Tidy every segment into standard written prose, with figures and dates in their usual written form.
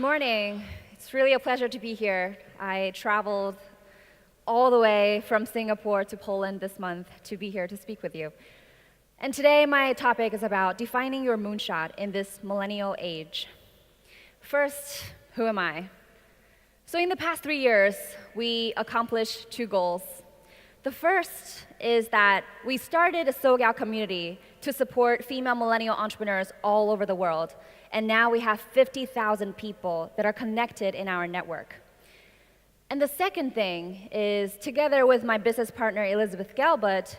morning. It's really a pleasure to be here. I traveled all the way from Singapore to Poland this month to be here to speak with you. And today my topic is about defining your moonshot in this millennial age. First, who am I? So in the past 3 years, we accomplished 2 goals. The first is that we started a SoGal community to support female millennial entrepreneurs all over the world. And now we have 50,000 people that are connected in our network. And the second thing is, together with my business partner, Elizabeth Galbut,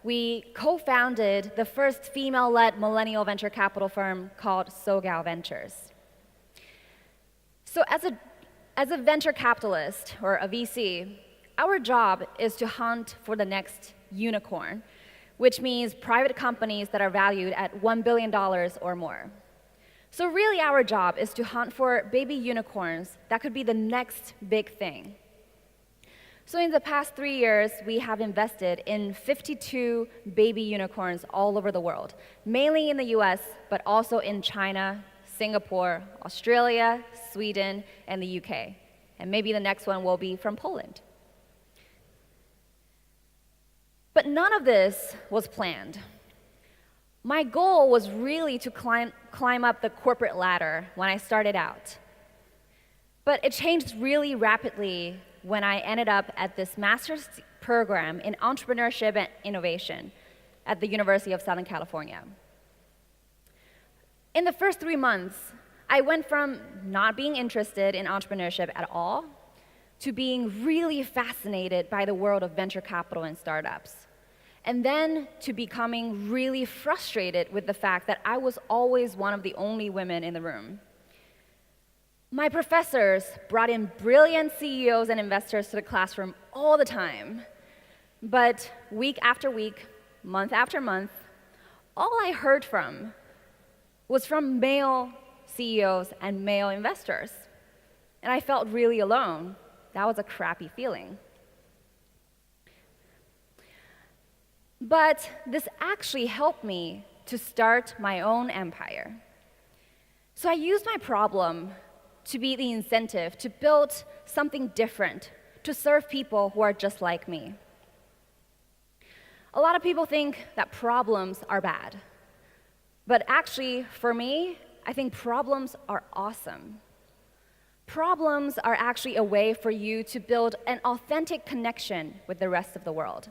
we co-founded the first female-led millennial venture capital firm called SoGal Ventures. So as a venture capitalist, or a VC, our job is to hunt for the next unicorn, which means private companies that are valued at $1 billion or more. So really our job is to hunt for baby unicorns that could be the next big thing. So in the past 3 years, we have invested in 52 baby unicorns all over the world, mainly in the US, but also in China, Singapore, Australia, Sweden, and the UK. And maybe the next one will be from Poland. But none of this was planned. My goal was really to climb up the corporate ladder when I started out. But it changed really rapidly when I ended up at this master's program in entrepreneurship and innovation at the University of Southern California. In the first 3 months, I went from not being interested in entrepreneurship at all to being really fascinated by the world of venture capital and startups. And then to becoming really frustrated with the fact that I was always one of the only women in the room. My professors brought in brilliant CEOs and investors to the classroom all the time. But week after week, month after month, all I heard from was from male CEOs and male investors. And I felt really alone. That was a crappy feeling. But this actually helped me to start my own empire. So I used my problem to be the incentive to build something different, to serve people who are just like me. A lot of people think that problems are bad. But actually, for me, I think problems are awesome. Problems are actually a way for you to build an authentic connection with the rest of the world.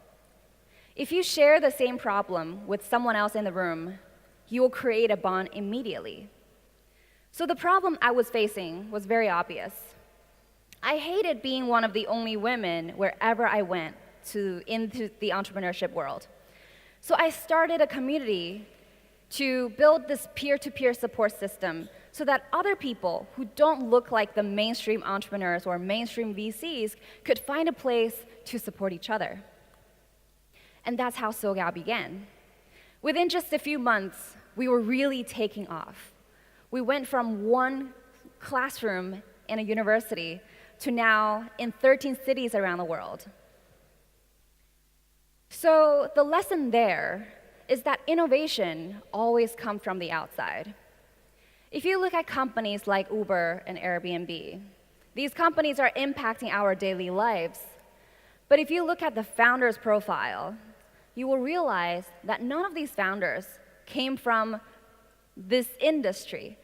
If you share the same problem with someone else in the room, you will create a bond immediately. So the problem I was facing was very obvious. I hated being one of the only women wherever I went into the entrepreneurship world. So I started a community to build this peer-to-peer support system so that other people who don't look like the mainstream entrepreneurs or mainstream VCs could find a place to support each other. And that's how SoGal began. Within just a few months, we were really taking off. We went from one classroom in a university to now in 13 cities around the world. So the lesson there is that innovation always comes from the outside. If you look at companies like Uber and Airbnb, these companies are impacting our daily lives. But if you look at the founder's profile, you will realize that none of these founders came from this industry.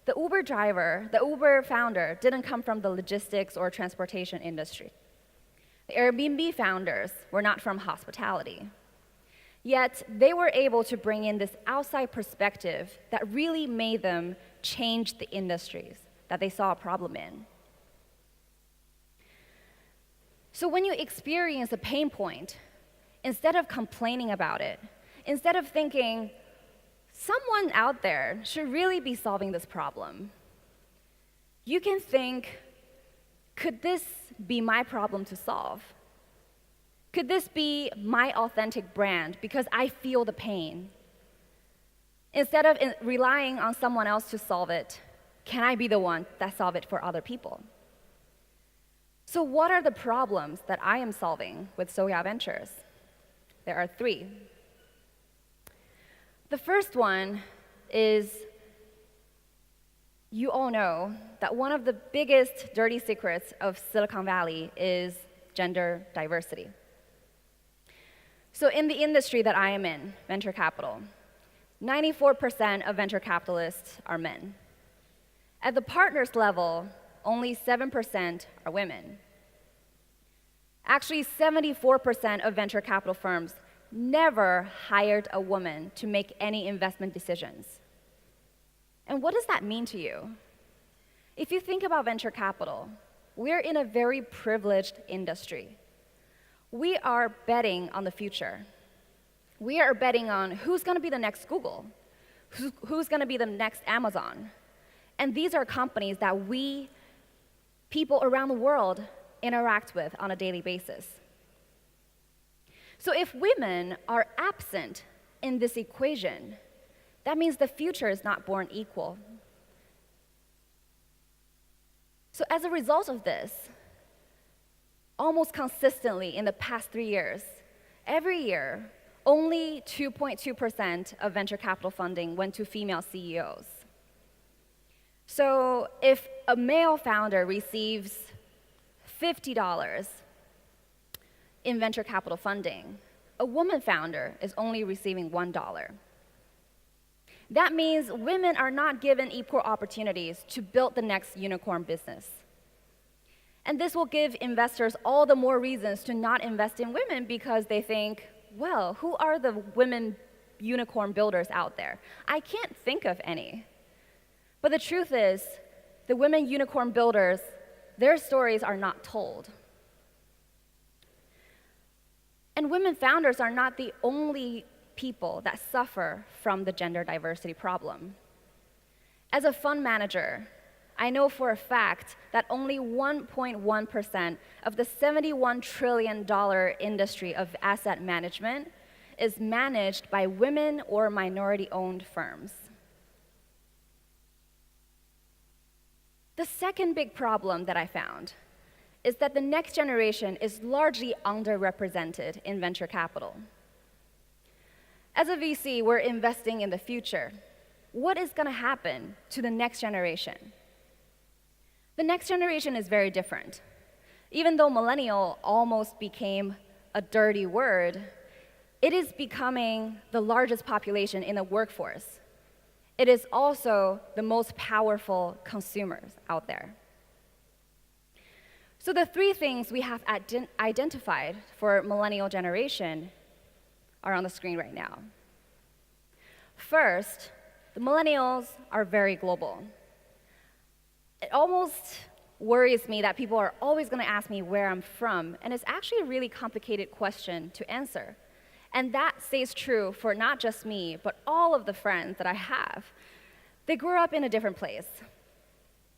The Uber founder didn't come from the logistics or transportation industry. The Airbnb founders were not from hospitality. Yet they were able to bring in this outside perspective that really made them change the industries that they saw a problem in. So when you experience a pain point, instead of complaining about it, instead of thinking, someone out there should really be solving this problem, you can think, could this be my problem to solve? Could this be my authentic brand because I feel the pain? Instead of relying on someone else to solve it, can I be the one that solves it for other people? So what are the problems that I am solving with SoGal Ventures? There are 3. The first one is You all know that one of the biggest dirty secrets of Silicon Valley is gender diversity. So in the industry that I am in, venture capital, 94% of venture capitalists are men. At the partners level, only 7% are women. Actually, 74% of venture capital firms never hired a woman to make any investment decisions. And what does that mean to you? If you think about venture capital, we're in a very privileged industry. We are betting on the future. We are betting on who's going to be the next Google, who's going to be the next Amazon. And these are companies that we, people around the world, interact with on a daily basis. So if women are absent in this equation, that means the future is not born equal. So as a result of this, almost consistently in the past 3 years, every year, only 2.2% of venture capital funding went to female CEOs. So if a male founder receives $50 in venture capital funding, a woman founder is only receiving $1. That means women are not given equal opportunities to build the next unicorn business. And this will give investors all the more reasons to not invest in women because they think, well, who are the women unicorn builders out there? I can't think of any. But the truth is, the women unicorn builders, their stories are not told. And women founders are not the only people that suffer from the gender diversity problem. As a fund manager, I know for a fact that only 1.1% of the $71 trillion industry of asset management is managed by women or minority-owned firms. The second big problem that I found is that the next generation is largely underrepresented in venture capital. As a VC, we're investing in the future. What is going to happen to the next generation? The next generation is very different. Even though millennial almost became a dirty word, it is becoming the largest population in the workforce. It is also the most powerful consumers out there. So the three things we have identified for millennial generation are on the screen right now. First, the millennials are very global. It almost worries me that people are always going to ask me where I'm from, and it's actually a really complicated question to answer. And that stays true for not just me, but all of the friends that I have. They grew up in a different place.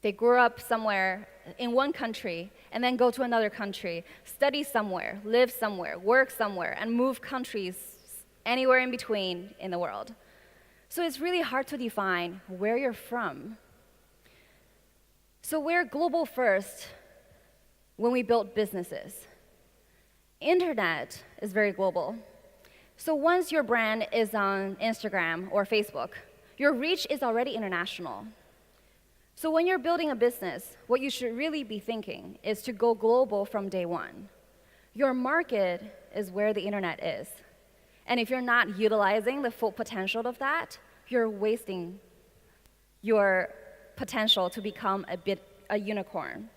They grew up somewhere in one country, and then go to another country, study somewhere, live somewhere, work somewhere, and move countries anywhere in between in the world. So it's really hard to define where you're from. So we're global first when we build businesses. Internet is very global. So once your brand is on Instagram or Facebook, your reach is already international. So when you're building a business, what you should really be thinking is to go global from day one. Your market is where the internet is. And if you're not utilizing the full potential of that, you're wasting your potential to become a unicorn.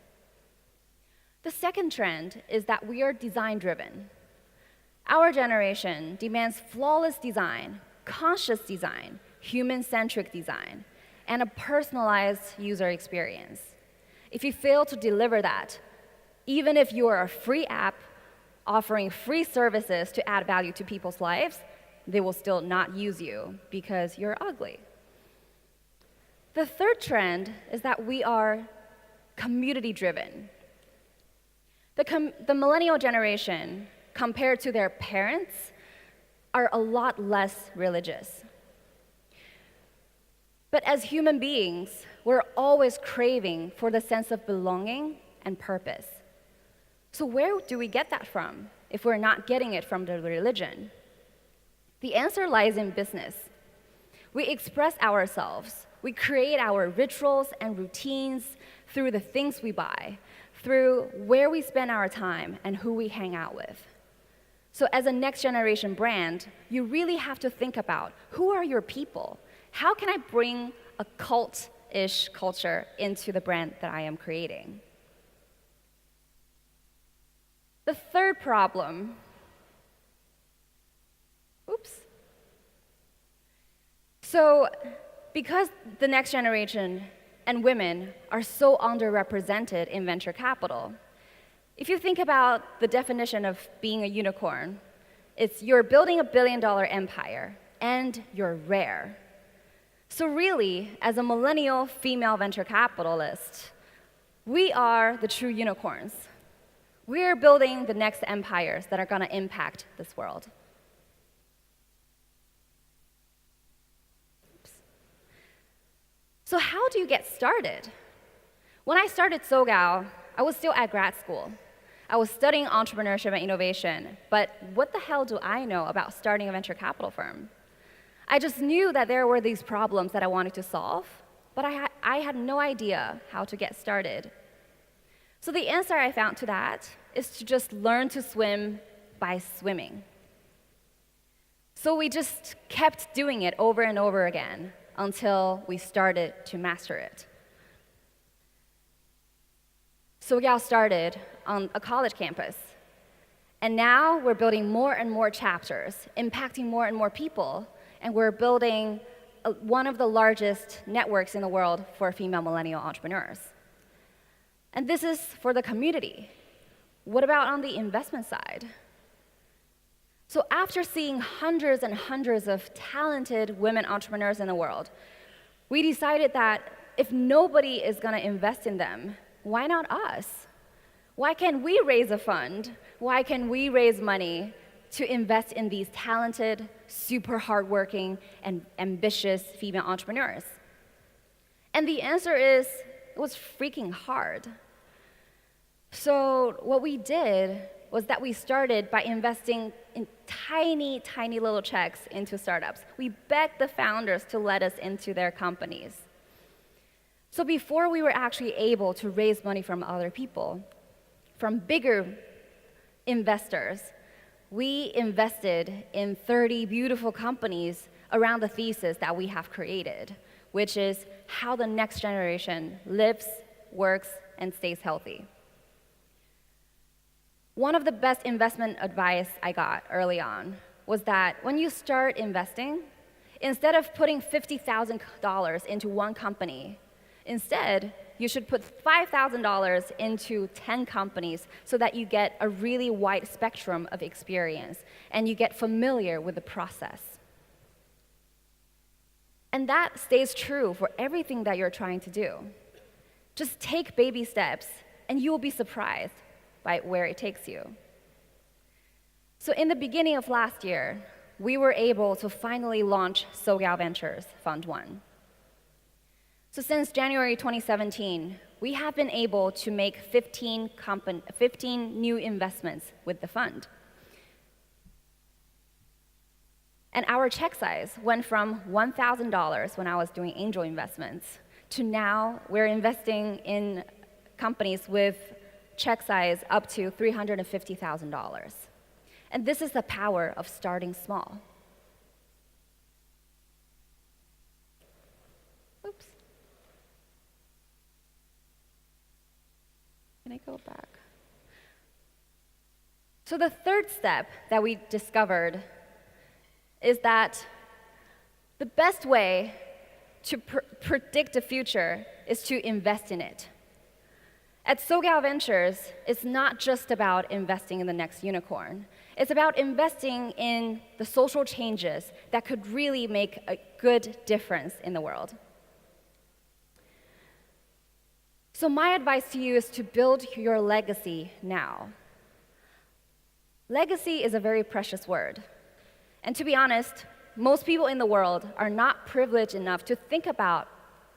The second trend is that we are design-driven. Our generation demands flawless design, conscious design, human-centric design, and a personalized user experience. If you fail to deliver that, even if you are a free app offering free services to add value to people's lives, they will still not use you because you're ugly. The third trend is that we are community-driven. The millennial generation, compared to their parents, are a lot less religious. But as human beings, we're always craving for the sense of belonging and purpose. So where do we get that from if we're not getting it from the religion? The answer lies in business. We express ourselves We create our rituals and routines through the things we buy, through where we spend our time and who we hang out with. So as a next generation brand, you really have to think about, who are your people? How can I bring a cult-ish culture into the brand that I am creating? The third problem, So because the next generation and women are so underrepresented in venture capital, if you think about the definition of being a unicorn, it's you're building a billion-dollar empire, and you're rare. So really, as a millennial female venture capitalist, we are the true unicorns. We're building the next empires that are going to impact this world. So how do you get started? When I started SoGal, I was still at grad school. I was studying entrepreneurship and innovation, but what the hell do I know about starting a venture capital firm? I just knew that there were these problems that I wanted to solve, but I had no idea how to get started. So the answer I found to that is to just learn to swim by swimming. So we just kept doing it over and over again until we started to master it. SoGal started on a college campus, and now we're building more and more chapters, impacting more and more people, and we're building one of the largest networks in the world for female millennial entrepreneurs. And this is for the community. What about on the investment side? So after seeing hundreds and hundreds of talented women entrepreneurs in the world, we decided that if nobody is going to invest in them, why not us? Why can't we raise a fund? Why can't we raise money to invest in these talented, super hardworking, and ambitious female entrepreneurs? And the answer is, it was freaking hard. So what we did was that we started by investing in tiny, tiny little checks into startups. We begged the founders to let us into their companies. So before we were actually able to raise money from other people, from bigger investors, we invested in 30 beautiful companies around the thesis that we have created, which is how the next generation lives, works, and stays healthy. One of the best investment advice I got early on was that when you start investing, instead of putting $50,000 into one company, instead, you should put $5,000 into 10 companies so that you get a really wide spectrum of experience and you get familiar with the process. And that stays true for everything that you're trying to do. Just take baby steps and you will be surprised by where it takes you. So in the beginning of last year, we were able to finally launch SoGal Ventures Fund 1. So since January 2017, we have been able to make 15 new investments with the fund. And our check size went from $1,000 when I was doing angel investments to now we're investing in companies with check size up to $350,000. And this is the power of starting small. Oops. Can I go back? So the third step that we discovered is that the best way to predict the future is to invest in it. At SoGal Ventures, it's not just about investing in the next unicorn. It's about investing in the social changes that could really make a good difference in the world. So my advice to you is to build your legacy now. Legacy is a very precious word. And to be honest, most people in the world are not privileged enough to think about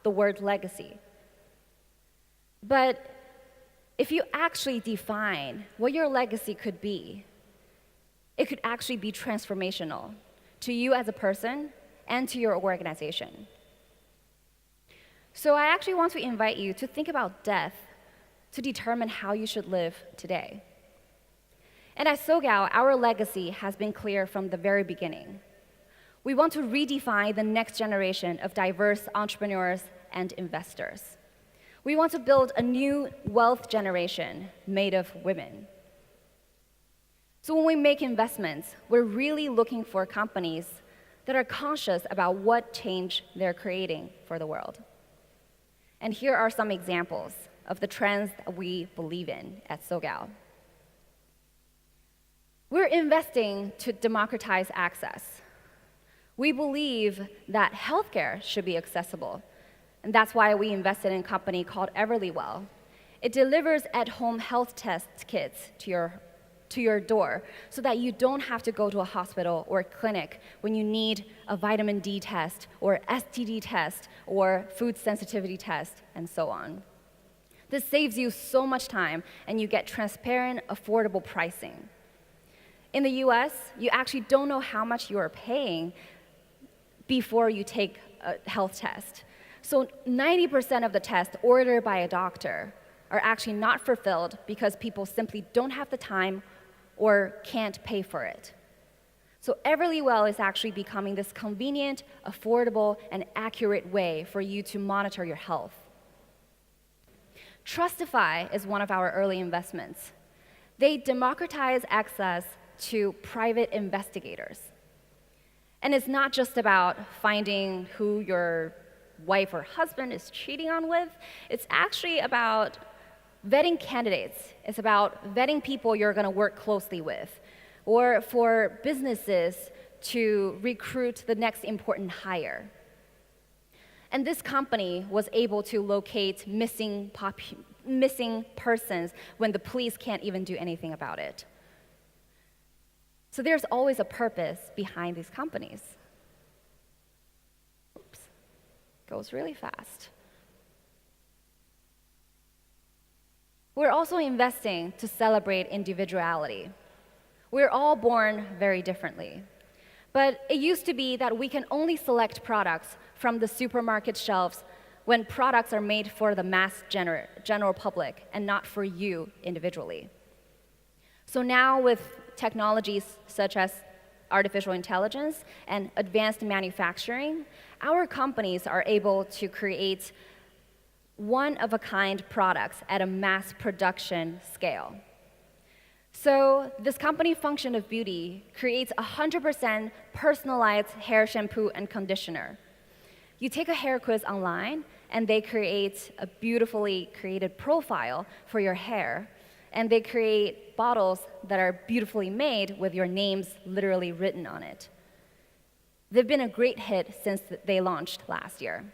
the word legacy. But if you actually define what your legacy could be, it could actually be transformational to you as a person and to your organization. So I actually want to invite you to think about death to determine how you should live today. And at SoGal, our legacy has been clear from the very beginning. We want to redefine the next generation of diverse entrepreneurs and investors. We want to build a new wealth generation made of women. So when we make investments, we're really looking for companies that are conscious about what change they're creating for the world. And here are some examples of the trends that we believe in at SoGal. We're investing to democratize access. We believe that healthcare should be accessible, and that's why we invested in a company called Everlywell. It delivers at-home health test kits to your door so that you don't have to go to a hospital or a clinic when you need a vitamin D test or STD test or food sensitivity test and so on. This saves you so much time and you get transparent, affordable pricing. In the US, you actually don't know how much you are paying before you take a health test. So 90% of the tests ordered by a doctor are actually not fulfilled because people simply don't have the time or can't pay for it. So Everlywell is actually becoming this convenient, affordable, and accurate way for you to monitor your health. Trustify is one of our early investments. They democratize access to private investigators. And it's not just about finding who your wife or husband is cheating on with. It's actually about vetting candidates. It's about vetting people you're going to work closely with, or for businesses to recruit the next important hire. And this company was able to locate missing persons when the police can't even do anything about it. So there's always a purpose behind these companies. Oops, goes really fast. We're also investing to celebrate individuality. We're all born very differently. But it used to be that we can only select products from the supermarket shelves when products are made for the mass general public and not for you individually. So now with technologies such as artificial intelligence and advanced manufacturing, our companies are able to create one-of-a-kind products at a mass production scale. So this company, Function of Beauty, creates 100% personalized hair shampoo and conditioner. You take a hair quiz online, and they create a beautifully created profile for your hair, and they create bottles that are beautifully made with your names literally written on it. They've been a great hit since they launched last year.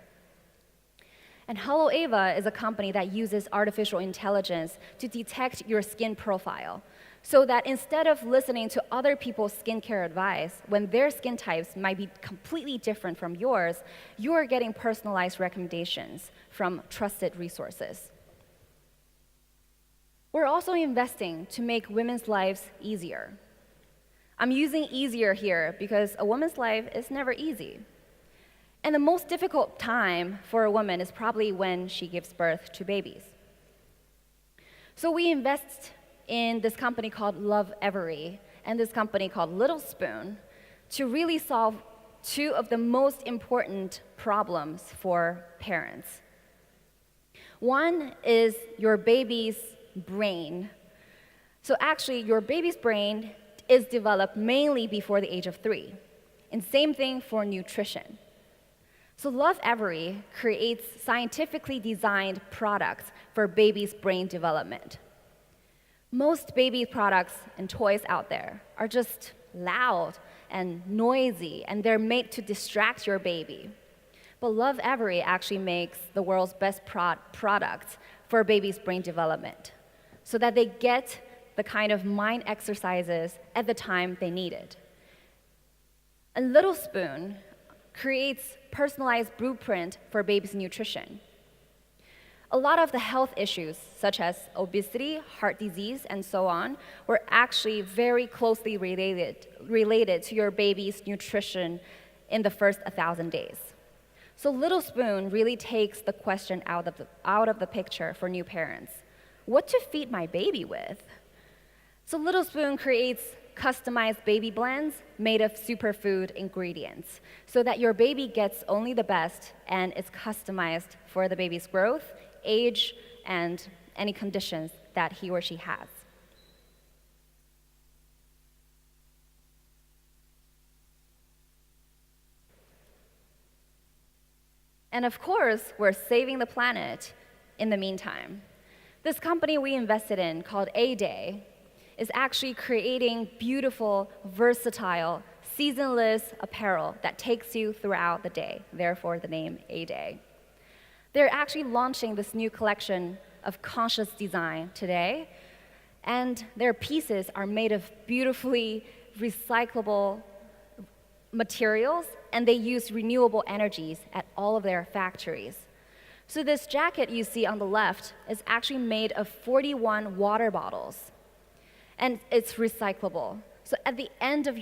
And Hello Ava is a company that uses artificial intelligence to detect your skin profile, so that instead of listening to other people's skincare advice, when their skin types might be completely different from yours, you're getting personalized recommendations from trusted resources. We're also investing to make women's lives easier. I'm using easier here because a woman's life is never easy. And the most difficult time for a woman is probably when she gives birth to babies. So we invest in this company called Unwavering and this company called Little Spoon to really solve two of the most important problems for parents. One is your baby's brain. So actually, your baby's brain is developed mainly before the age of 3. And same thing for nutrition. So Unwavering creates scientifically designed products for baby's brain development. Most baby products and toys out there are just loud and noisy, and they're made to distract your baby. But Unwavering actually makes the world's best product for baby's brain development, so that they get the kind of mind exercises at the time they need it. And Little Spoon creates personalized blueprint for baby's nutrition. A lot of the health issues, such as obesity, heart disease, and so on, were actually very closely related to your baby's nutrition in the first 1,000 days. So Little Spoon really takes the question out of the picture for new parents. What to feed my baby with? So Little Spoon creates customized baby blends made of superfood ingredients so that your baby gets only the best and it's customized for the baby's growth, age, and any conditions that he or she has. And of course, we're saving the planet in the meantime. This company we invested in, called A-Day, is actually creating beautiful, versatile, seasonless apparel that takes you throughout the day, therefore the name A-Day. They're actually launching this new collection of conscious design today, and their pieces are made of beautifully recyclable materials, and they use renewable energies at all of their factories. So this jacket you see on the left is actually made of 41 water bottles, and it's recyclable. So at the end of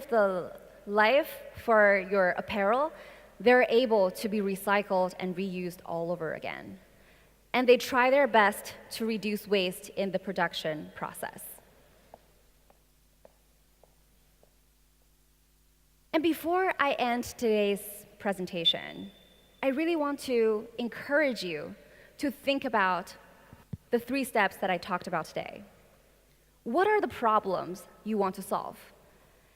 the life for your apparel, they're able to be recycled and reused all over again. And they try their best to reduce waste in the production process. And before I end today's presentation, I really want to encourage you to think about the 3 steps that I talked about today. What are the problems you want to solve?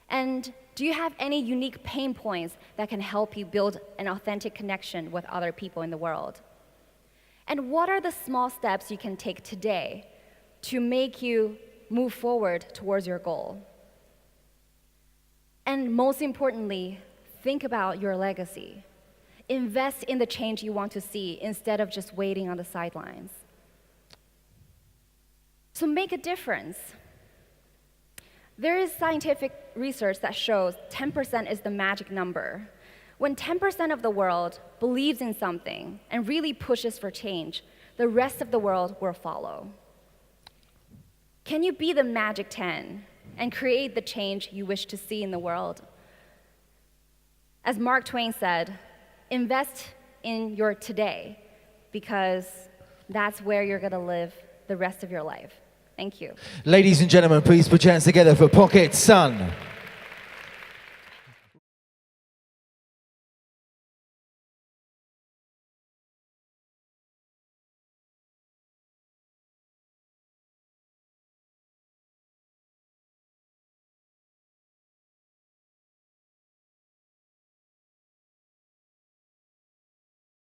And do you have any unique pain points that can help you build an authentic connection with other people in the world? And what are the small steps you can take today to make you move forward towards your goal? And most importantly, think about your legacy. Invest in the change you want to see instead of just waiting on the sidelines. So make a difference. There is scientific research that shows 10% is the magic number. When 10% of the world believes in something and really pushes for change, the rest of the world will follow. Can you be the magic 10 and create the change you wish to see in the world? As Mark Twain said, invest in your today, because that's where you're going to live the rest of your life. Thank you. Ladies and gentlemen, please put your hands together for Pocket Sun.